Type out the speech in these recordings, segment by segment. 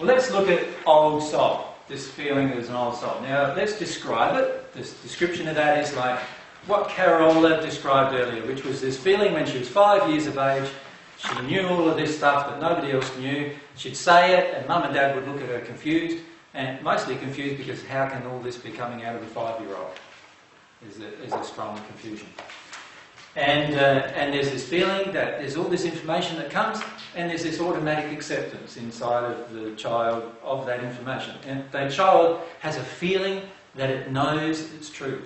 Well, let's look at old soul, this feeling as an old soul. Now, let's describe it. This description of that is like what Carola described earlier, which was this feeling when she was 5 years of age. She knew all of this stuff that nobody else knew. She'd say it, and Mum and Dad would look at her confused, and mostly confused because how can all this be coming out of a 5-year-old? Is a strong confusion. And there's this feeling that there's all this information that comes, and there's this automatic acceptance inside of the child of that information. And that child has a feeling that it knows it's true,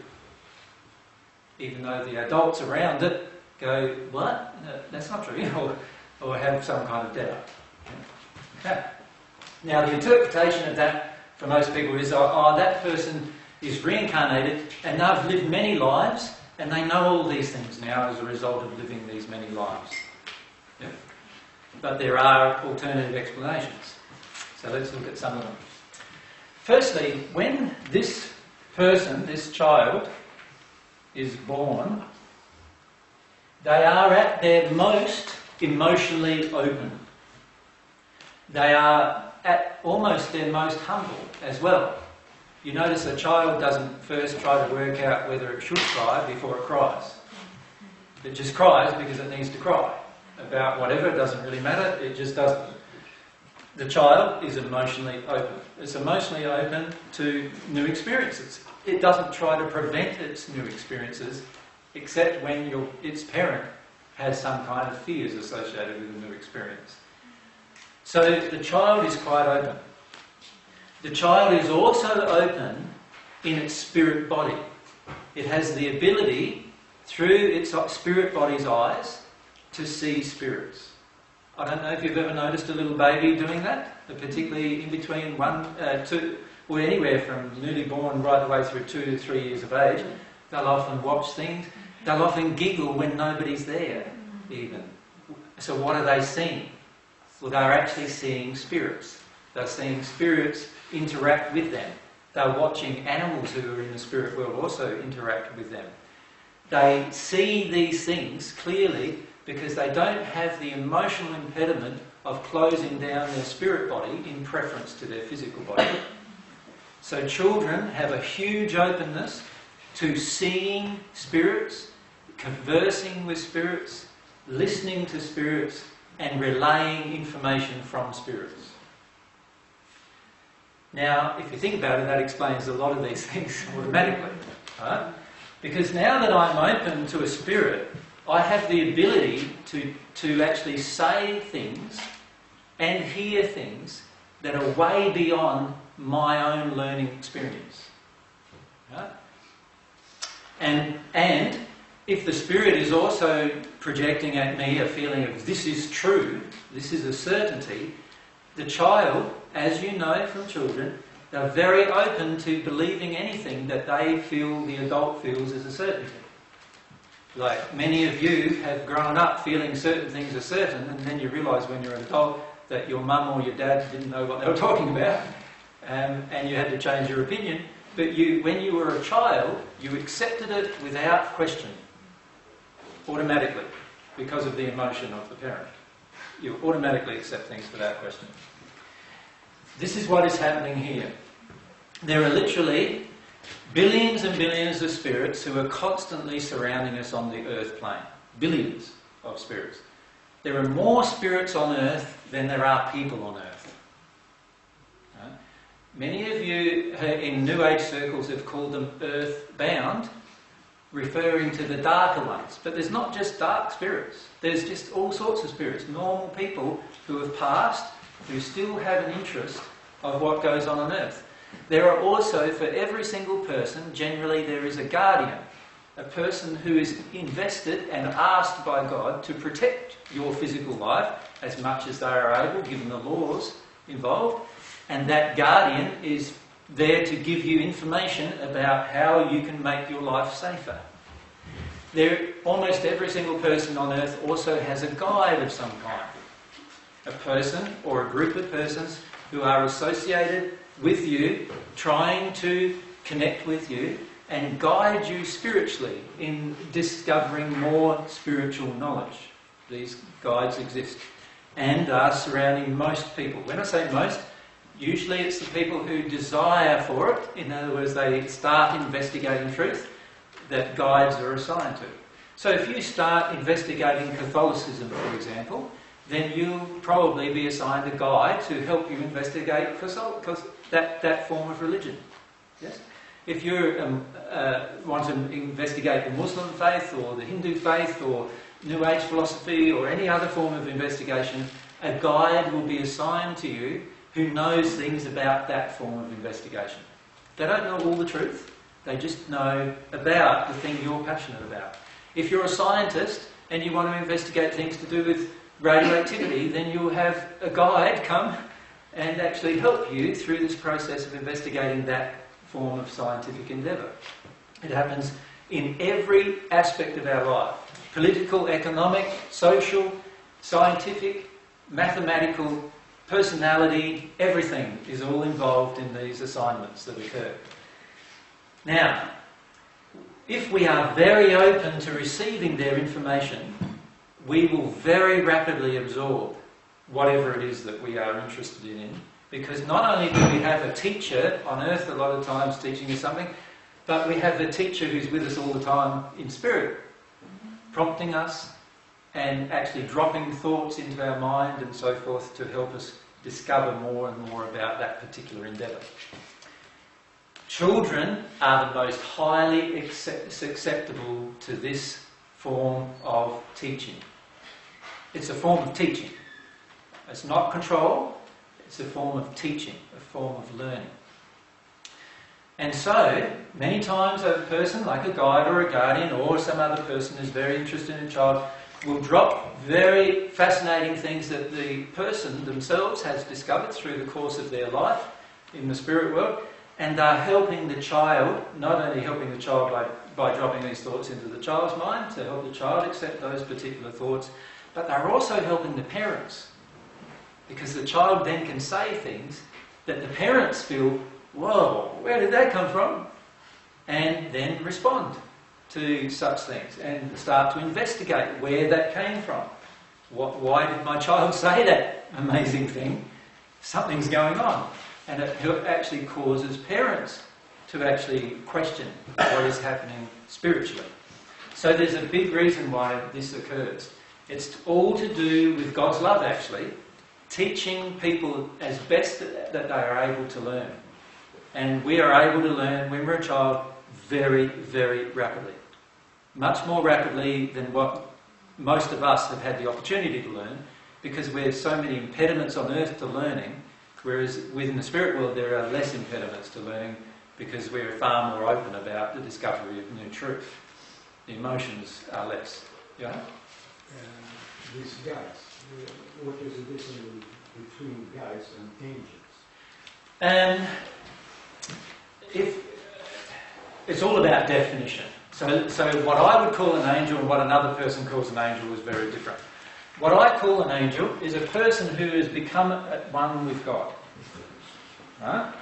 even though the adults around it go, what? No, that's not true, or have some kind of doubt. Okay. Now, the interpretation of that for most people is, that person is reincarnated and they've lived many lives and they know all these things now as a result of living these many lives. Yep. But there are alternative explanations. So let's look at some of them. Firstly, when this person, this child, is born, they are at their most emotionally open. They are at almost their most humble as well. You notice a child doesn't first try to work out whether it should cry before it cries. It just cries because it needs to cry. About whatever, it doesn't really matter, it just doesn't. The child is emotionally open. It's emotionally open to new experiences. It doesn't try to prevent its new experiences, except when its parent has some kind of fears associated with the new experience. So the child is quite open. The child is also open in its spirit body. It has the ability, through its spirit body's eyes, to see spirits. I don't know if you've ever noticed a little baby doing that, particularly in between 1, 2, or anywhere from newly born right the way through 2 to 3 years of age. They'll often watch things. They'll often giggle when nobody's there, even. So what are they seeing? Well, they're actually seeing spirits. They're seeing spirits interact with them. They're watching animals who are in the spirit world also interact with them. They see these things clearly because they don't have the emotional impediment of closing down their spirit body in preference to their physical body. So children have a huge openness to seeing spirits, conversing with spirits, listening to spirits, and relaying information from spirits. Now, if you think about it, that explains a lot of these things automatically. Right? Because now that I'm open to a spirit, I have the ability to actually say things and hear things that are way beyond my own learning experience. Right? And if the spirit is also projecting at me a feeling of this is true, this is a certainty, the child, as you know from children, they're very open to believing anything that they feel the adult feels is a certainty. Like many of you have grown up feeling certain things are certain, and then you realise when you're an adult that your mum or your dad didn't know what they were talking about, and you had to change your opinion. But when you were a child, you accepted it without question, automatically, because of the emotion of the parent. You automatically accept things without question. This is what is happening here. There are literally billions and billions of spirits who are constantly surrounding us on the earth plane. Billions of spirits. There are more spirits on earth than there are people on earth. Right? Many of you in New Age circles have called them Earthbound, referring to the darker ones. But there's not just dark spirits. There's just all sorts of spirits. Normal people who have passed, who still have an interest of what goes on earth. There are also, for every single person, generally there is a guardian, a person who is invested and asked by God to protect your physical life as much as they are able, given the laws involved. And that guardian is there to give you information about how you can make your life safer. Almost every single person on earth also has a guide of some kind. A person or a group of persons who are associated with you, trying to connect with you and guide you spiritually in discovering more spiritual knowledge. These guides exist and are surrounding most people. When I say most, Usually it's the people who desire for it, in other words, they start investigating truth, that guides are assigned to. So if you start investigating Catholicism, for example, then you'll probably be assigned a guide to help you investigate that form of religion. Yes? If you want to investigate the Muslim faith or the Hindu faith or New Age philosophy or any other form of investigation, a guide will be assigned to you who knows things about that form of investigation. They don't know all the truth, they just know about the thing you're passionate about. If you're a scientist and you want to investigate things to do with radioactivity, then you'll have a guide come and actually help you through this process of investigating that form of scientific endeavour. It happens in every aspect of our life. Political, economic, social, scientific, mathematical, personality, everything is all involved in these assignments that occur. Now, if we are very open to receiving their information, we will very rapidly absorb whatever it is that we are interested in, because not only do we have a teacher on earth a lot of times teaching us something, but we have a teacher who's with us all the time in spirit, prompting us and actually dropping thoughts into our mind and so forth to help us discover more and more about that particular endeavour. Children are the most highly acceptable to this form of teaching. It's a form of teaching. It's not control, it's a form of teaching, a form of learning. And so, many times a person, like a guide or a guardian or some other person who's very interested in a child, will drop very fascinating things that the person themselves has discovered through the course of their life in the spirit world, and are helping the child, not only helping the child by dropping these thoughts into the child's mind to help the child accept those particular thoughts, but they're also helping the parents, because the child then can say things that the parents feel, whoa, where did that come from? And then respond to such things and start to investigate where that came from. Why did my child say that amazing thing? Something's going on. And it actually causes parents to actually question what is happening spiritually. So there's a big reason why this occurs. It's all to do with God's love, actually, teaching people as best that they are able to learn. And we are able to learn, when we're a child, very, very rapidly. Much more rapidly than what most of us have had the opportunity to learn, because we have so many impediments on earth to learning, whereas within the spirit world there are less impediments to learning, because we're far more open about the discovery of new truth. The emotions are less. Yeah? These guides, what is the difference between guides and angels? It's all about definition. So what I would call an angel and what another person calls an angel is very different. What I call an angel is a person who has become at one with God. Right?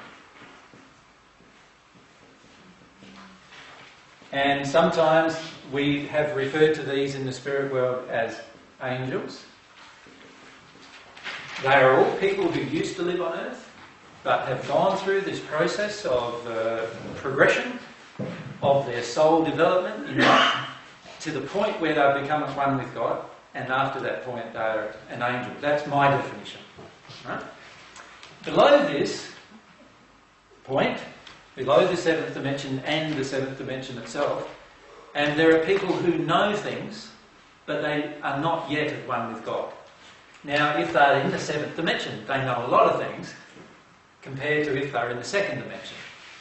And sometimes we have referred to these in the spirit world as angels. They are all people who used to live on earth, but have gone through this process of progression of their soul development in life to the point where they've become at one with God, and after that point they're an angel. That's my definition. Right? Below this point, below the seventh dimension and the seventh dimension itself, and there are people who know things, but they are not yet at one with God. Now, if they're in the seventh dimension, they know a lot of things, compared to if they're in the second dimension.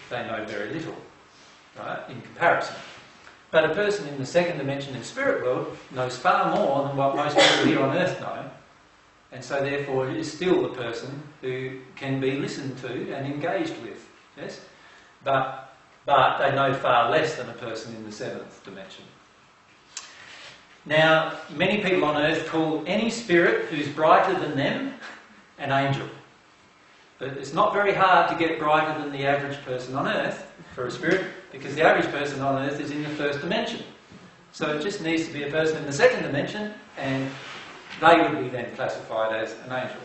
They know very little, right, in comparison. But a person in the second dimension in spirit world knows far more than what most people here on earth know, and so therefore is still a person who can be listened to and engaged with. Yes? But they know far less than a person in the seventh dimension. Now, many people on earth call any spirit who's brighter than them an angel. But it's not very hard to get brighter than the average person on earth for a spirit, because the average person on earth is in the first dimension. So it just needs to be a person in the second dimension, and they would be then classified as an angel.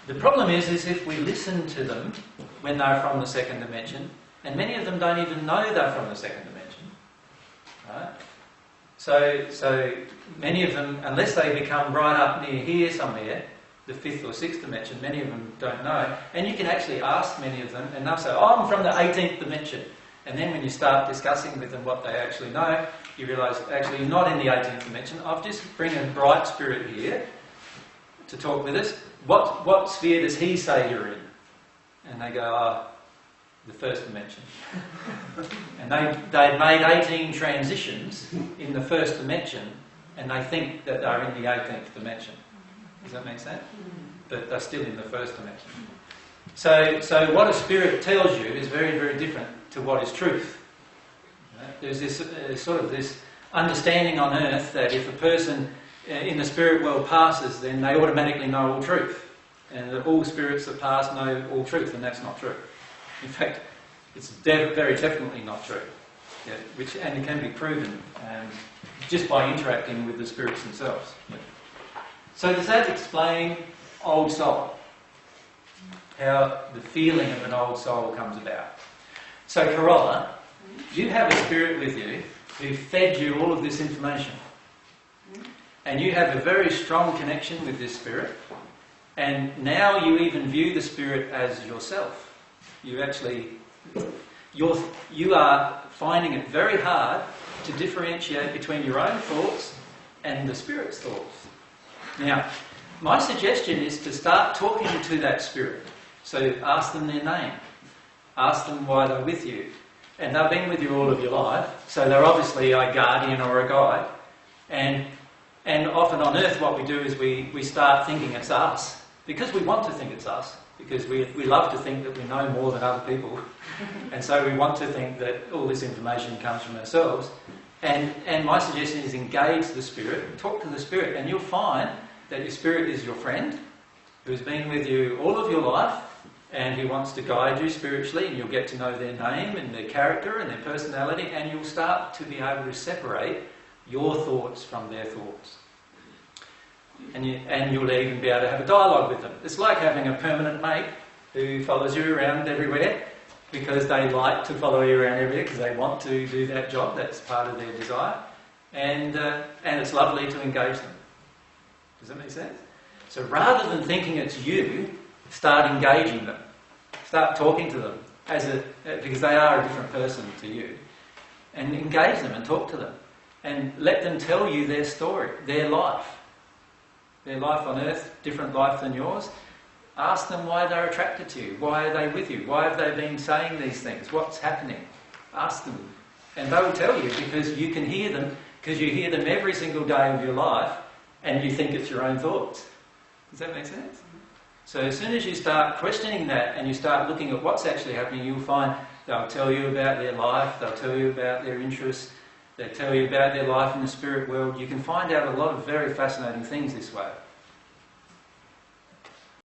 The problem is if we listen to them when they're from the second dimension, and many of them don't even know they're from the second dimension, right? So many of them, unless they become right up near here somewhere, the fifth or sixth dimension, many of them don't know. And you can actually ask many of them, and they'll say, oh, I'm from the 18th dimension. And then when you start discussing with them what they actually know, you realise, actually, you're not in the 18th dimension. I've just bring a bright spirit here to talk with us. What sphere does he say you're in? And they go, oh, the first dimension. And they'd made 18 transitions in the first dimension, and they think that they're in the 18th dimension. Does that make sense? But they're still in the first dimension. So what a spirit tells you is very, very different to what is truth. Right? There's this sort of this understanding on earth that if a person in the spirit world passes, then they automatically know all truth. And that all spirits that pass know all truth, and that's not true. In fact, it's very definitely not true. Yeah, and it can be proven just by interacting with the spirits themselves. Yeah. So does that explain old soul? How the feeling of an old soul comes about? So Carola, you have a spirit with you who fed you all of this information. And you have a very strong connection with this spirit. And now you even view the spirit as yourself. You are finding it very hard to differentiate between your own thoughts and the spirit's thoughts. Now, my suggestion is to start talking to that spirit. So ask them their name. Ask them why they're with you. And they've been with you all of your life, so they're obviously a guardian or a guide. And often on earth what we do is we start thinking it's us, because we want to think it's us, because we love to think that we know more than other people. And so we want to think that all this information comes from ourselves. And my suggestion is engage the spirit, talk to the spirit, and you'll find that your spirit is your friend, who's been with you all of your life, and who wants to guide you spiritually, and you'll get to know their name and their character and their personality, and you'll start to be able to separate your thoughts from their thoughts. And you'll even be able to have a dialogue with them. It's like having a permanent mate who follows you around everywhere, because they like to follow you around everywhere, because they want to do that job. That's part of their desire. And it's lovely to engage them. Does that make sense? So rather than thinking it's you, start engaging them. Start talking to them because they are a different person to you. And engage them and talk to them. And let them tell you their story, their life. Their life on earth, different life than yours. Ask them why they're attracted to you. Why are they with you? Why have they been saying these things? What's happening? Ask them. And they will tell you, because you can hear them, because you hear them every single day of your life, and you think it's your own thoughts. Does that make sense? So as soon as you start questioning that and you start looking at what's actually happening, you'll find they'll tell you about their life, they'll tell you about their interests, they'll tell you about their life in the spirit world. You can find out a lot of very fascinating things this way.